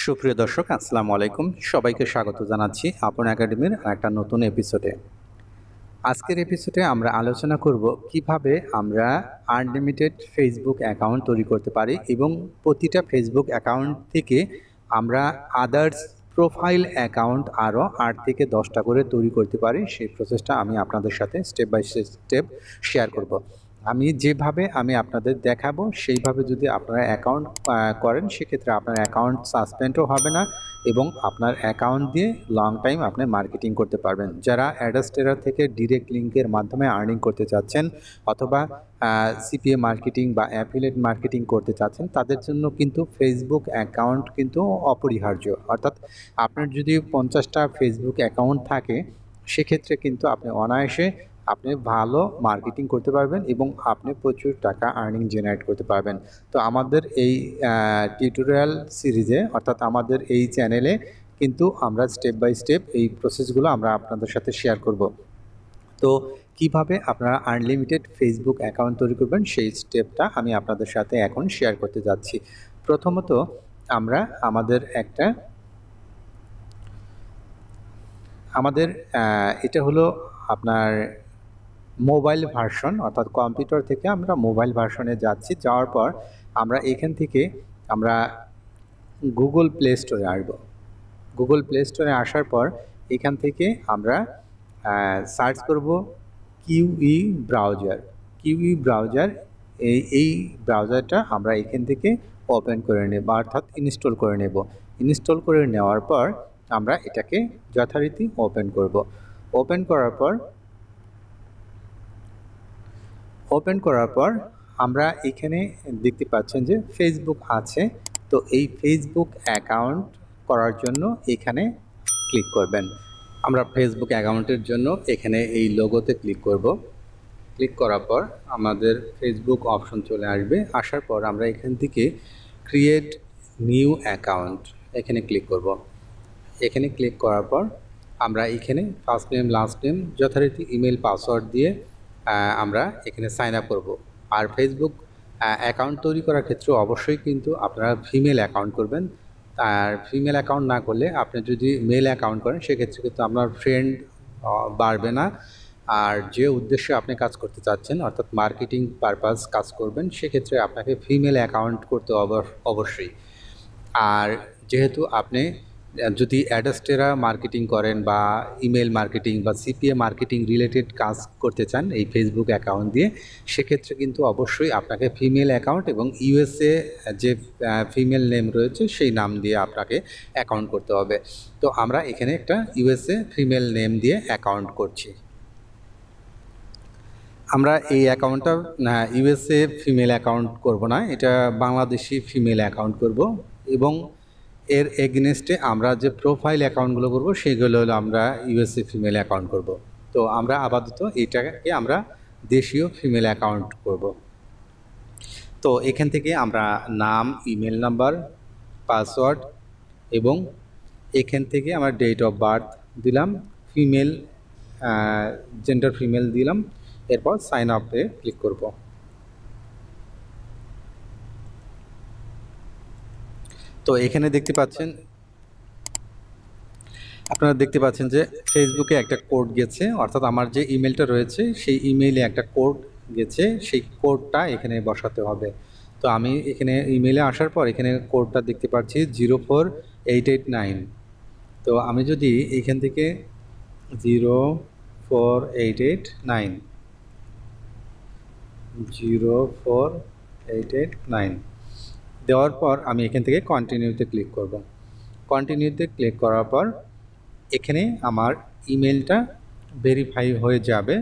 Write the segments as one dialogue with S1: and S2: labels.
S1: সুপ্রিয় দর্শক, আসসালামু আলাইকুম। সবাইকে স্বাগত জানাচ্ছি আপন একাডেমির একটা নতুন এপিসোডে। আজকের এপিসোডে আমরা আলোচনা করব কিভাবে আমরা আনলিমিটেড ফেসবুক অ্যাকাউন্ট তৈরি করতে পারি এবং প্রতিটা ফেসবুক অ্যাকাউন্ট থেকে আমরা আদার্স প্রোফাইল অ্যাকাউন্ট আরও 8 থেকে 10টা করে তৈরি করতে পারি। সেই প্রসেসটা আমি আপনাদের সাথে স্টেপ বাই স্টেপ শেয়ার করব। আমি আপনাদের দেখাবো সেইভাবে যদি আপনারা অ্যাকাউন্ট করেন, সেক্ষেত্রে আপনার অ্যাকাউন্ট সাসপেন্ডও হবে না এবং আপনার অ্যাকাউন্ট দিয়ে লং টাইম আপনি মার্কেটিং করতে পারবেন। যারা অ্যাডাস্টেরা থেকে ডিরেক্ট লিঙ্কের মাধ্যমে আর্নিং করতে চাচ্ছেন অথবা সিপিএ মার্কেটিং বা অ্যাফিলিয়েট মার্কেটিং করতে চাচ্ছেন, তাদের জন্য কিন্তু ফেসবুক অ্যাকাউন্ট কিন্তু অপরিহার্য। অর্থাৎ আপনার যদি 50টা ফেসবুক অ্যাকাউন্ট থাকে, সেক্ষেত্রে কিন্তু আপনি অনায়াসে ভালো মার্কেটিং করতে পারবেন এবং আপনি প্রচুর টাকা আর্নিং জেনারেট করতে পারবেন। তো আমাদের এই টিউটোরিয়াল সিরিজে অর্থাৎ আমাদের এই চ্যানেলে কিন্তু আমরা স্টেপ বাই স্টেপ এই প্রসেসগুলো আমরা আপনাদের সাথে শেয়ার করব। তো কিভাবে আপনারা আনলিমিটেড ফেসবুক অ্যাকাউন্ট তৈরি করবেন, সেই স্টেপটা আমি আপনাদের সাথে এখন শেয়ার করতে যাচ্ছি। প্রথমত আমরা আমাদের এটা হলো আপনার মোবাইল ভার্সন, অর্থাৎ কম্পিউটার থেকে আমরা মোবাইল ভার্সনে যাচ্ছি। যাওয়ার পর আমরা এখান থেকে আমরা গুগল প্লে স্টোরে আসব। গুগল প্লে স্টোরে আসার পর এখান থেকে আমরা সার্চ করব কিউই ব্রাউজার। কিউই ব্রাউজার, এই ব্রাউজারটা আমরা এখান থেকে ওপেন করে নেব, অর্থাৎ ইনস্টল করে নেব। ইনস্টল করে নেওয়ার পর আমরা এটাকে যথারীতি ওপেন করব। ওপেন করার পর আমরা এখানে দেখতে পাচ্ছেন যে ফেসবুক আছে। তো এই ফেসবুক অ্যাকাউন্ট করার জন্য এখানে ক্লিক করবেন। আমরা ফেসবুক অ্যাকাউন্টের জন্য এখানে এই লোগোতে ক্লিক করব। ক্লিক করার পর আমাদের ফেসবুক অপশন চলে আসবে। আসার পর আমরা এখান থেকে ক্রিয়েট নিউ অ্যাকাউন্ট এখানে ক্লিক করব। এখানে ক্লিক করার পর আমরা এখানে ফার্স্ট নেম লাস্ট নেম যথারীতি ইমেল পাসওয়ার্ড দিয়ে আমরা এখানে সাইন আপ করব। আর ফেসবুক অ্যাকাউন্ট তৈরি করার ক্ষেত্রে অবশ্যই কিন্তু আপনারা ফিমেল অ্যাকাউন্ট করবেন। আর ফিমেল অ্যাকাউন্ট না করলে আপনি যদি মেল অ্যাকাউন্ট করেন, সেক্ষেত্রে কিন্তু আপনার ফ্রেন্ড বাড়বে না। আর যে উদ্দেশ্যে আপনি কাজ করতে চাচ্ছেন, অর্থাৎ মার্কেটিং পারপাস কাজ করবেন, সেক্ষেত্রে আপনাকে ফিমেল অ্যাকাউন্ট করতে অবশ্যই। আর যেহেতু আপনি যদি অ্যাডাস্টেরা মার্কেটিং করেন বা ইমেল মার্কেটিং বা সিপিএ মার্কেটিং রিলেটেড কাজ করতে চান এই ফেসবুক অ্যাকাউন্ট দিয়ে, সেক্ষেত্রে কিন্তু অবশ্যই আপনাকে ফিমেল অ্যাকাউন্ট এবং ইউএসএ যে ফিমেল নেম রয়েছে সেই নাম দিয়ে আপনাকে অ্যাকাউন্ট করতে হবে। তো আমরা এখানে একটা ইউএসএ ফিমেল নেম দিয়ে অ্যাকাউন্ট করছি। আমরা এই অ্যাকাউন্টটা ইউএসএ ফিমেল অ্যাকাউন্ট করব না, এটা বাংলাদেশি ফিমেল অ্যাকাউন্ট করব এবং এর এগেনস্টে আমরা যে প্রোফাইল অ্যাকাউন্টগুলো করব সেগুলো হলো আমরা ইউএসএ ফিমেল অ্যাকাউন্ট করব। তো আমরা আপাতত এটাকে আমরা দেশীয় ফিমেল অ্যাকাউন্ট করব। তো এখান থেকে আমরা নাম, ইমেল নাম্বার, পাসওয়ার্ড এবং এখান থেকে আমরা ডেট অফ বার্থ দিলাম, ফিমেল জেন্ডার ফিমেল দিলাম। এরপর সাইন আপে ক্লিক করব। তো এখানে আপনারা দেখতে পাচ্ছেন যে ফেসবুকে একটা কোড গেছে, অর্থাৎ আমার যে ইমেলটা রয়েছে সেই ইমেইলে একটা কোড গেছে, সেই কোডটা এখানে বসাতে হবে। তো আমি এখানে ইমেইলে আসার পর এখানে কোডটা দেখতে পাচ্ছি 04889। তো আমি যদি এখান থেকে 04889 দেওয়ার পর আমি এখান থেকে কন্টিনিউতে ক্লিক করব। কন্টিনিউতে ক্লিক করার পর এখানে আমার ইমেলটা ভেরিফাই হয়ে যাবে।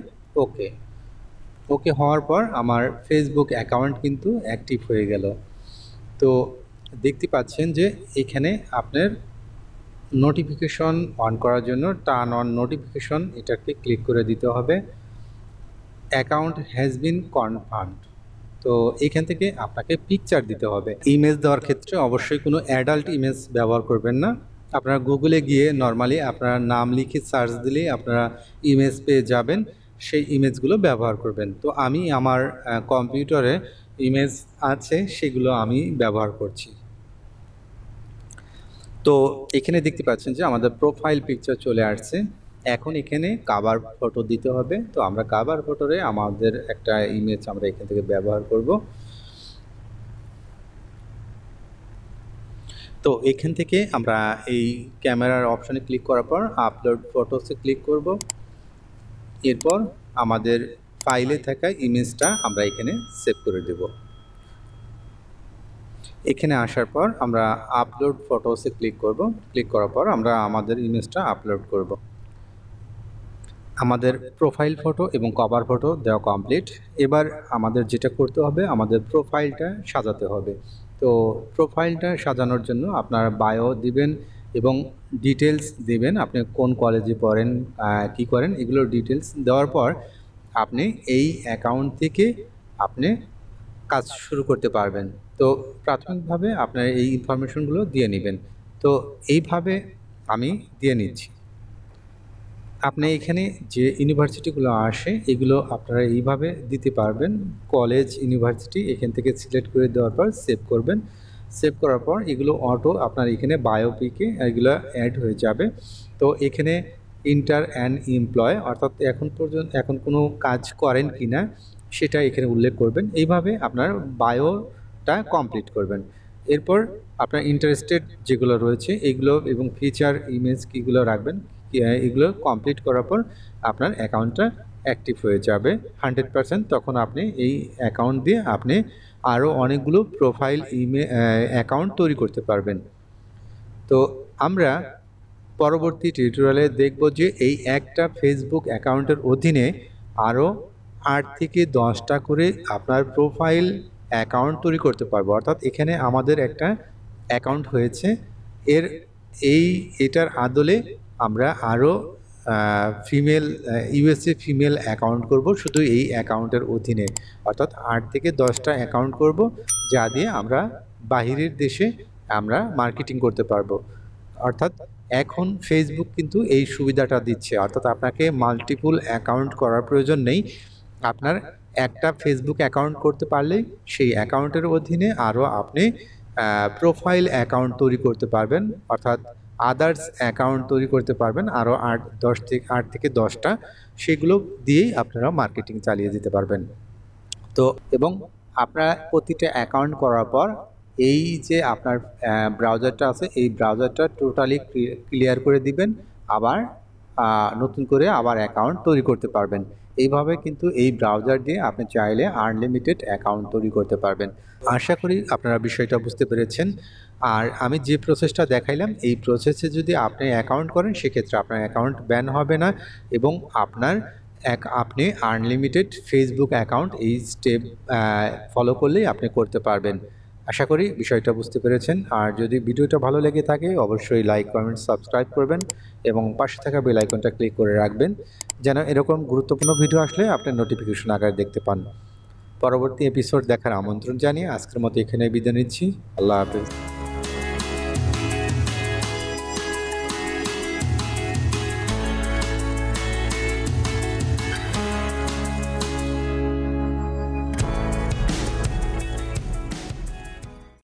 S1: ওকে হওয়ার পর আমার ফেসবুক অ্যাকাউন্ট কিন্তু অ্যাক্টিভ হয়ে গেল। তো দেখতে পাচ্ছেন যে এখানে আপনার নোটিফিকেশন অন করার জন্য টার্ন অন নোটিফিকেশন এটাকে ক্লিক করে দিতে হবে। Account has been confirmed. তো এখান থেকে আপনাকে পিকচার দিতে হবে। ইমেজ দেওয়ার ক্ষেত্রে অবশ্যই কোনো অ্যাডাল্ট ইমেজ ব্যবহার করবেন না। আপনারা গুগলে গিয়ে নর্মালি আপনারা নাম লিখে সার্চ দিলেই আপনারা ইমেজ পেয়ে যাবেন, সেই ইমেজগুলো ব্যবহার করবেন। তো আমি আমার কম্পিউটারে ইমেজ আছে সেগুলো আমি ব্যবহার করছি। তো এখানে দেখতে পাচ্ছেন যে আমাদের প্রোফাইল পিকচার চলে আসছে। এখন এখানে কাভার ফটো দিতে হবে। তো আমরা কাভার ফটোরে আমাদের একটা ইমেজ আমরা এখান থেকে ব্যবহার করব। তো এখান থেকে আমরা এই ক্যামেরার অপশনে ক্লিক করার পর আপলোড ফটোসে ক্লিক করব। এরপর আমাদের ফাইলে থাকা ইমেজটা আমরা এখানে সেভ করে দেব। এখানে আসার পর আমরা আপলোড ফটোসে ক্লিক করব। ক্লিক করার পর আমরা আমাদের ইমেজটা আপলোড করব। আমাদের প্রোফাইল ফটো এবং কভার ফটো দেওয়া কমপ্লিট। এবার আমাদের যেটা করতে হবে, আমাদের প্রোফাইলটা সাজাতে হবে। তো প্রোফাইলটা সাজানোর জন্য আপনারা বায়ো দিবেন এবং ডিটেলস দিবেন, আপনি কোন কলেজে পড়েন, কি করেন, এগুলোর ডিটেলস দেওয়ার পর আপনি এই অ্যাকাউন্ট থেকে আপনি কাজ শুরু করতে পারবেন। তো প্রাথমিকভাবে আপনার এই ইনফরমেশনগুলো দিয়ে নেবেন। তো এইভাবে আমি দিয়ে নিচ্ছি। আপনি এখানে যে ইউনিভার্সিটিগুলো আসে এগুলো আপনারা এইভাবে দিতে পারবেন। কলেজ, ইউনিভার্সিটি এখান থেকে সিলেক্ট করে দেওয়ার পর সেভ করবেন। সেভ করার পর এগুলো অটো আপনার এখানে বায়োপিকে এগুলো অ্যাড হয়ে যাবে। তো এখানে ইন্টার অ্যান্ড এমপ্লয়, অর্থাৎ এখন কোনো কাজ করেন কি না সেটা এখানে উল্লেখ করবেন। এইভাবে আপনার বায়োটা কমপ্লিট করবেন। এরপর আপনার ইন্টারেস্টেড যেগুলো রয়েছে এগুলো এবং ফিচার ইমেজ কীগুলো রাখবেন, এগুলো কমপ্লিট করার পর আপনার অ্যাকাউন্টটা অ্যাক্টিভ হয়ে যাবে 100%। তখন আপনি এই অ্যাকাউন্ট দিয়ে আপনি আরও অনেকগুলো প্রোফাইল অ্যাকাউন্ট তৈরি করতে পারবেন। তো আমরা পরবর্তী টিউটোরিয়ালে দেখব যে এই একটা ফেসবুক অ্যাকাউন্টের অধীনে আরও 8 থেকে 10টা করে আপনার প্রোফাইল অ্যাকাউন্ট তৈরি করতে পারবো। অর্থাৎ এখানে আমাদের একটা অ্যাকাউন্ট হয়েছে, এটার আদলে আমরা আরও ইউএসএ ফিমেল অ্যাকাউন্ট করব শুধু এই অ্যাকাউন্টের অধীনে। অর্থাৎ 8 থেকে 10টা অ্যাকাউন্ট করব, যা দিয়ে আমরা বাহিরের দেশে আমরা মার্কেটিং করতে পারবো। অর্থাৎ এখন ফেসবুক কিন্তু এই সুবিধাটা দিচ্ছে, অর্থাৎ আপনাকে মাল্টিপল অ্যাকাউন্ট করার প্রয়োজন নেই। আপনার একটা ফেসবুক অ্যাকাউন্ট করতে পারলেই সেই অ্যাকাউন্টের অধীনে আরও আপনি প্রোফাইল অ্যাকাউন্ট তৈরি করতে পারবেন, অর্থাৎ আদার্স অ্যাকাউন্ট তৈরি করতে পারবেন আরও 8 থেকে 10টা। সেগুলো দিয়েই আপনারা মার্কেটিং চালিয়ে যেতে পারবেন। তো এবং আপনারা প্রতিটা অ্যাকাউন্ট করার পর এই যে আপনার ব্রাউজারটা আছে এই ব্রাউজারটা টোটালি ক্লিয়ার করে দিবেন, আবার নতুন করে আবার অ্যাকাউন্ট তৈরি করতে পারবেন। এইভাবে কিন্তু এই ব্রাউজার দিয়ে আপনি চাইলে আনলিমিটেড অ্যাকাউন্ট তৈরি করতে পারবেন। আশা করি আপনারা বিষয়টা বুঝতে পেরেছেন। আর আমি যে প্রসেসটা দেখাইলাম এই প্রসেসে যদি আপনি অ্যাকাউন্ট করেন সেক্ষেত্রে আপনার অ্যাকাউন্ট ব্যান হবে না এবং আপনি আনলিমিটেড ফেসবুক অ্যাকাউন্ট এই স্টেপ ফলো করলেই আপনি করতে পারবেন। আশা করি বিষয়টা বুঝতে পেরেছেন। আর যদি ভিডিওটা ভালো লেগে থাকে অবশ্যই লাইক, কমেন্ট, সাবস্ক্রাইব করবেন এবং পাশে থাকা বেল আইকনটা ক্লিক করে রাখবেন যেন এরকম গুরুত্বপূর্ণ ভিডিও আসলে আপনার নোটিফিকেশন আকারে দেখতে পান। পরবর্তী এপিসোড দেখার আমন্ত্রণ জানিয়ে আজকের মতো এখানে বিদায় নিচ্ছি। আল্লাহ হাফেজ।